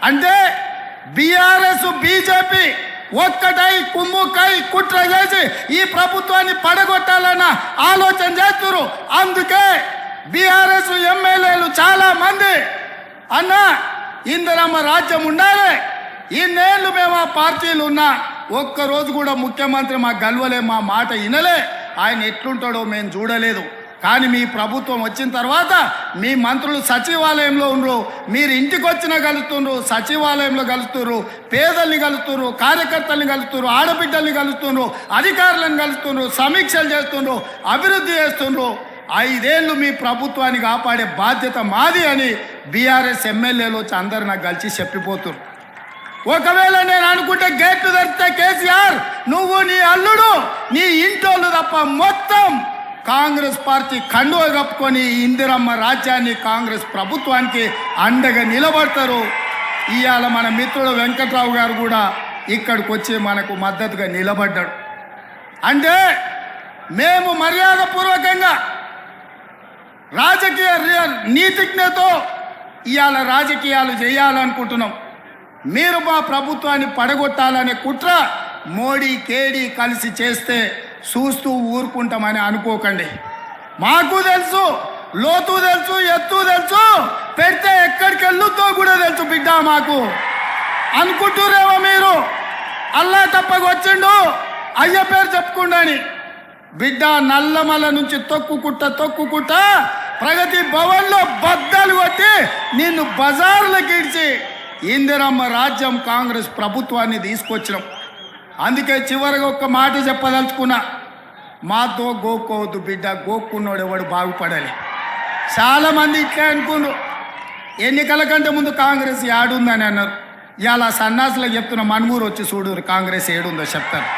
అంటే BRS BJP ఒక్కటై కుమ్ముకై కుట్ర చేసి ఈ ప్రభుత్వాన్ని పడగొట్టాలన్న ఆలోచన చేస్తున్నారు. అందుకే బీఆర్ఎస్ ఎమ్మెల్యేలు చాలా మంది అన్న ఇందిరమ్మ రాజ్యం ఉండాలి, ఇన్నేళ్ళు మేము ఆ పార్టీలు ఉన్నా ఒక్కరోజు కూడా ముఖ్యమంత్రి మా గల్వలే, మా మాట వినలే, ఆయన ఎట్లుంటాడో మేము చూడలేదు. కానీ మీ ప్రభుత్వం వచ్చిన తర్వాత మీ మంత్రులు సచివాలయంలో ఉండరు, మీరు ఇంటికి వచ్చిన కలుస్తున్నారు, సచివాలయంలో కలుస్తున్నారు, పేదల్ని కలుస్తున్నారు, కార్యకర్తల్ని కలుస్తున్నారు, ఆడబిడ్డల్ని కలుస్తున్నారు, అధికారులను కలుస్తున్నారు, సమీక్షలు చేస్తున్నారు, అభివృద్ధి చేస్తున్నారు. 5 ఏళ్ళు మీ ప్రభుత్వాన్ని కాపాడే బాధ్యత మాది అని బీఆర్ఎస్ ఎమ్మెల్యేలు వచ్చి అందరు నాకు కలిసి చెప్పిపోతున్నారు. ఒకవేళ నేను అనుకుంటే గేట్లు తెరిస్తే కేసీఆర్ నువ్వు నీ అల్లుడు నీ ఇంటోళ్ళు తప్ప మొత్తం కాంగ్రెస్ పార్టీ కండువ కప్పుకొని ఇందిరమ్మ రాజ్యాన్ని కాంగ్రెస్ ప్రభుత్వానికి అండగా నిలబడతారు. ఇవాళ మన మిత్రుడు వెంకట్రావు గారు కూడా ఇక్కడికి వచ్చి మనకు మద్దతుగా నిలబడ్డాడు. అంటే మేము మర్యాదపూర్వకంగా రాజకీయ నీతిజ్ఞతో ఇవాళ రాజకీయాలు చేయాలనుకుంటున్నాం. మీరు మా ప్రభుత్వాన్ని పడగొట్టాలనే కుట్ర మోడీ కేడీ కలిసి చేస్తే చూస్తూ ఊరుకుంటామని అనుకోకండి. మాకు తెలుసు, లోతు తెలుసు, ఎత్తు తెలుసు, పెడితే ఎక్కడికి వెళ్ళుతో కూడా తెలుసు బిడ్డ. మాకు అనుకుంటురేమో మీరు అల్లా తప్పకు వచ్చిండు అయ్య పేరు చెప్పుకుండాని. బిడ్డ నల్లమల నుంచి తొక్కుకుంట ప్రగతి భవన్లో బద్దలు కొట్టి నిన్ను బజార్లకు ఇడిచి ఇందిరమ్మ రాజ్యం కాంగ్రెస్ ప్రభుత్వాన్ని తీసుకొచ్చినాం. అందుకే చివరిగా ఒక్క మాట చెప్పదలుచుకున్నా, మాతో గోక్కోవద్దు బిడ్డ, గోక్కున్నోడు ఎవడు బాగుపడాలి. చాలామంది ఇట్లే అనుకున్నారు, ఎన్నికల కంటే ముందు కాంగ్రెస్ ఏడుందని అన్నారు. ఇలా సన్నాసులకు చెప్తున్న మన్మూరు వచ్చి చూడురు కాంగ్రెస్ ఏడుందో చెప్తారు.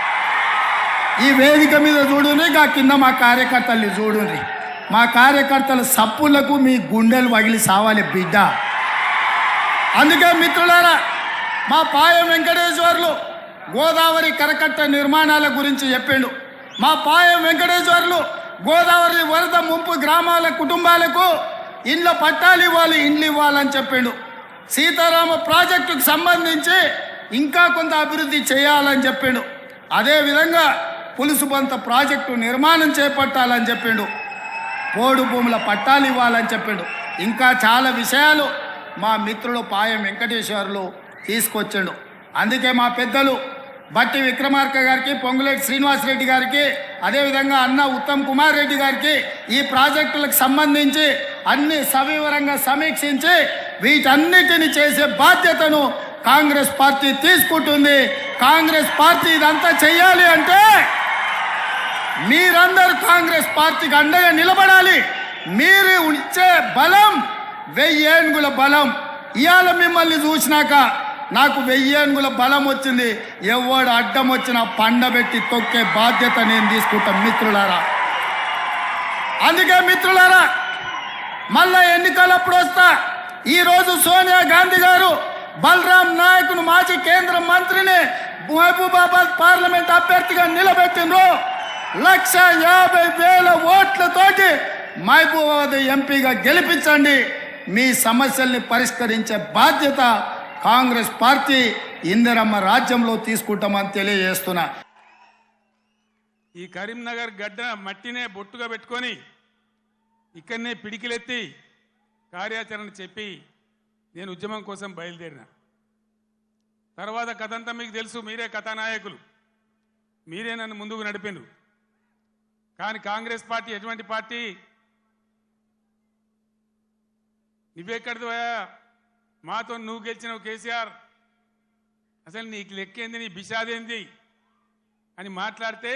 ఈ వేదిక మీద చూడుని, గా కింద మా కార్యకర్తల్ని చూడుని. మా కార్యకర్తల సప్పులకు మీ గుండెలు పగిలి సావాలి బిడ్డ. అందుకే మిత్రులారా, మా పాయం వెంకటేశ్వర్లు గోదావరి కరకట్ట నిర్మాణాల గురించి చెప్పిండు. మా పాయం వెంకటేశ్వర్లు గోదావరి వరద ముంపు గ్రామాల కుటుంబాలకు ఇండ్ల పట్టాలు ఇవ్వాలి, ఇండ్లు ఇవ్వాలని చెప్పిండు. సీతారామ ప్రాజెక్టుకు సంబంధించి ఇంకా కొంత అభివృద్ధి చేయాలని చెప్పిండు. అదేవిధంగా పులుసుబంత ప్రాజెక్టు నిర్మాణం చేపట్టాలని చెప్పిండు. పోడు భూముల పట్టాలు ఇవ్వాలని చెప్పిండు. ఇంకా చాలా విషయాలు మా మిత్రుడు పాయం వెంకటేశ్వర్లు తీసుకొచ్చిండు. అందుకే మా పెద్దలు బట్టి విక్రమార్క గారికి, పొంగులేటి శ్రీనివాసరెడ్డి గారికి, అదేవిధంగా అన్న ఉత్తమ్ కుమార్ రెడ్డి గారికి ఈ ప్రాజెక్టులకు సంబంధించి అన్ని సవివరంగా సమీక్షించి వీటన్నిటిని చేసే బాధ్యతను కాంగ్రెస్ పార్టీ తీసుకుంటుంది. కాంగ్రెస్ పార్టీ ఇదంతా చెయ్యాలి అంటే మీరందరూ కాంగ్రెస్ పార్టీకి అండగా నిలబడాలి. మీరు ఇచ్చే బలం 1000 ఏనుగుల బలం. ఇవాళ మిమ్మల్ని చూసినాక నాకు 1000 ఏనుగుల బలం వచ్చింది. ఎవడు అడ్డం వచ్చినా పండబెట్టి తొక్కే బాధ్యత నేను తీసుకుంటాం మిత్రులారా. అందుకే మిత్రులారా, మళ్ళా ఎన్నికలప్పుడు వస్తా. ఈరోజు సోనియా గాంధీ గారు బలరాం నాయకును మాజీ కేంద్ర మంత్రిని మహబూబాబాద్ పార్లమెంట్ అభ్యర్థిగా నిలబెట్టిండ్రు. 150,000 ఓట్లతోటి మహబూబాబాద్ ఎంపీగా గెలిపించండి. మీ సమస్యల్ని పరిష్కరించే బాధ్యత కాంగ్రెస్ పార్టీ ఇందిరమ్మ రాజ్యంలో తీసుకుంటామని తెలియజేస్తున్నా. ఈ కరీంనగర్ గడ్డ మట్టినే బొట్టుగా పెట్టుకొని ఇక్కడనే పిడికిలెత్తి కార్యాచరణ చెప్పి నేను ఉద్యమం కోసం బయలుదేరిన తర్వాత కథంతా మీకు తెలుసు. మీరే కథానాయకులు, మీరే నన్ను ముందుకు నడిపిండ్రు. కానీ కాంగ్రెస్ పార్టీ ఎటువంటి పార్టీ? నువ్వెక్కడిది మాతో నువ్వు గెలిచినావు కేసీఆర్, అసలు నీకు లెక్కేంది, నీ బిషాదేంది అని మాట్లాడితే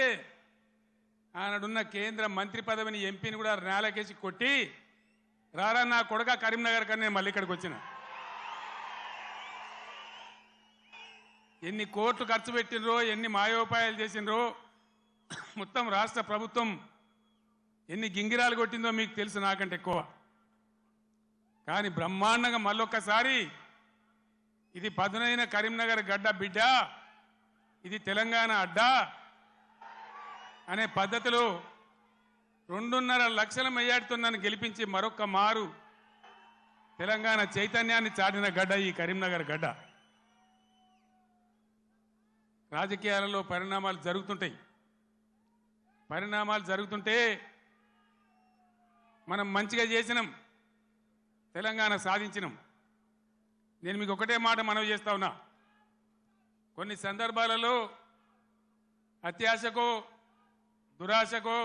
ఆనాడున్న కేంద్ర మంత్రి పదవిని ఎంపీని కూడా నేలకేసి కొట్టి రారా నా కొడుక కరీంనగర్ కన్నా నేను మళ్ళీ ఇక్కడికి వచ్చిన. ఎన్ని కోట్లు ఖర్చు పెట్టినరో, ఎన్ని మాయోపాయాలు చేసినరో, మొత్తం రాష్ట్ర ప్రభుత్వం ఎన్ని గింగిరాలు కొట్టిందో మీకు తెలుసు నాకంటే ఎక్కువ. కానీ బ్రహ్మాండంగా మళ్ళొక్కసారి ఇది పదునైన కరీంనగర్ గడ్డ బిడ్డ, ఇది తెలంగాణ అడ్డ అనే పద్ధతిలో 2.5 లక్షల మెజార్టీతో నన్ను గెలిపించి మరొక్క మారు తెలంగాణ చైతన్యాన్ని చాటిన గడ్డ ఈ కరీంనగర్ గడ్డ. రాజకీయాలలో పరిణామాలు జరుగుతుంటే మనం మంచిగా చేసినాం, తెలంగాణ సాధించినాం. నేను మీకు ఒకటే మాట మనవి చేస్తా ఉన్నా, కొన్ని సందర్భాలలో అత్యాశకో దురాశకో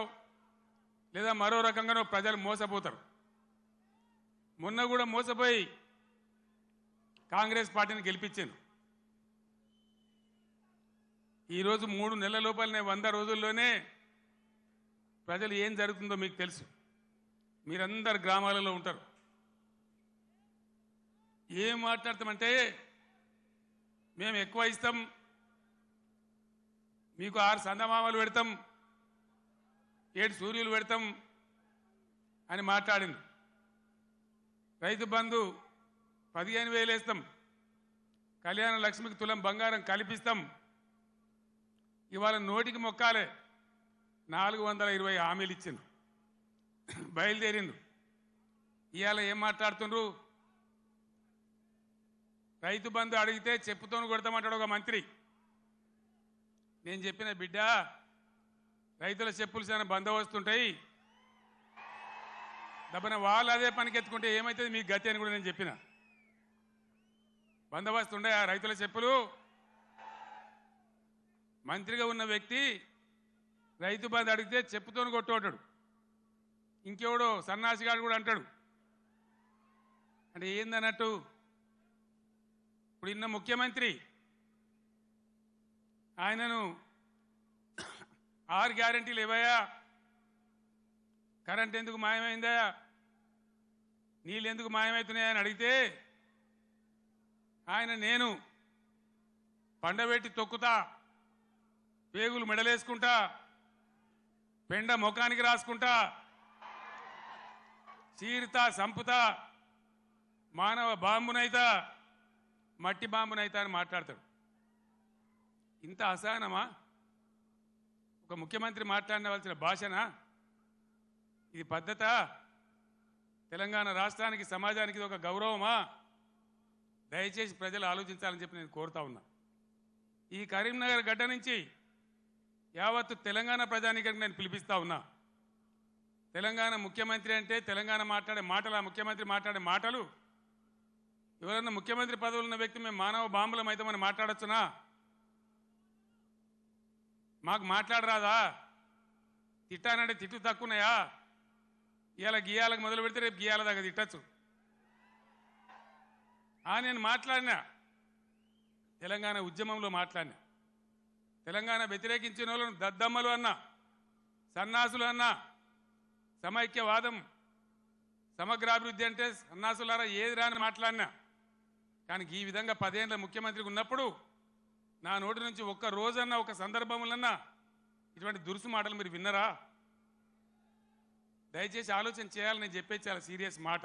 లేదా మరో రకంగానో ప్రజలు మోసపోతారు. మొన్న కూడా మోసపోయి కాంగ్రెస్ పార్టీని గెలిపించాను. ఈరోజు 3 నెలల లోపలనే 100 రోజుల్లోనే ప్రజలు ఏం జరుగుతుందో మీకు తెలుసు. మీరందరు గ్రామాలలో ఉంటారు. ఏం మాట్లాడతామంటే మేము ఎక్కువ ఇస్తాం, మీకు 6 సందమామలు పెడతాం, 7 సూర్యులు పెడతాం అని మాట్లాడింది. రైతు బంధు 15,000 వేస్తాం, కళ్యాణ లక్ష్మికి తులం బంగారం కల్పిస్తాం. ఇవాళ నోటికి మొక్కాలే 420 హామీలు ఇచ్చిండు, బయలుదేరిండు. ఇవాళ ఏం మాట్లాడుతుండ్రు? రైతు బంధు అడిగితే చెప్పుతోను కొడతామంటాడు ఒక మంత్రి. నేను చెప్పిన బిడ్డ, రైతుల చెప్పులు చాలా బందోబస్తుంటాయి, దబ్బన వాళ్ళు అదే పనికెత్తుకుంటే ఏమవుతుంది మీకు గతి అని కూడా నేను చెప్పిన. బందోబస్తు ఉండే ఆ రైతుల చెప్పులు. మంత్రిగా ఉన్న వ్యక్తి రైతు బంధు అడిగితే చెప్పుతోను కొట్టుకుంటాడు. ఇంకెవడో సన్నాసిగాడు కూడా అంటాడు. అంటే ఏందన్నట్టు? ఇప్పుడు ఇన్న ముఖ్యమంత్రి ఆయనను 6 గ్యారెంటీలు ఇవ్వయా, కరెంట్ ఎందుకు మాయమైందా, నీళ్ళు ఎందుకు మాయమవుతున్నాయని అడిగితే ఆయన నేను పండబెట్టి తొక్కుతా, పేగులు మెడలేసుకుంటా, పెండ ముఖానికి రాసుకుంటా, చీరుతా సంపుతా, మానవ బాంబునైతా, మట్టి బాంబునైతా అని మాట్లాడతాడు. ఇంత అసహనమా? ఒక ముఖ్యమంత్రి మాట్లాడవలసిన భాషనా ఇది? పద్ధత? తెలంగాణ రాష్ట్రానికి సమాజానికి ఇది ఒక గౌరవమా? దయచేసి ప్రజలు ఆలోచించాలని చెప్పి నేను కోరుతా ఉన్నా. ఈ కరీంనగర్ గడ్డ నుంచి యావత్తు తెలంగాణ ప్రజానీకానికి నేను పిలిపిస్తా ఉన్నా. తెలంగాణ ముఖ్యమంత్రి అంటే తెలంగాణ మాట్లాడే మాటలు, ఆ ముఖ్యమంత్రి మాట్లాడే మాటలు, ఎవరన్నా ముఖ్యమంత్రి పదవులు ఉన్న వ్యక్తి మేము మానవ బాంబులం అయితే మనం మాట్లాడొచ్చునా? మాకు మాట్లాడరాదా? తిట్టానంటే తిట్టు తక్కువన్నాయా? ఇవాళ గీయాలకు మొదలు పెడితే రేపు గీయాల దాకా తిట్టచ్చు. నేను మాట్లాడినా, తెలంగాణ ఉద్యమంలో మాట్లాడినా, తెలంగాణ వ్యతిరేకించిన వాళ్ళను దద్దమ్మలు అన్నా, సన్నాసులు అన్నా, సమైక్యవాదం సమగ్రాభివృద్ధి అంటే సన్నాసులారా ఏది రాని మాట్లాడినా. కానీ ఈ విధంగా 10 ఏళ్ళ ముఖ్యమంత్రికి ఉన్నప్పుడు నా నోటి నుంచి ఒక్క రోజన్నా ఒక సందర్భంలన్నా ఇటువంటి దురుసు మాటలు మీరు విన్నరా? దయచేసి ఆలోచన చేయాలని నేను చెప్పేది చాలా సీరియస్ మాట.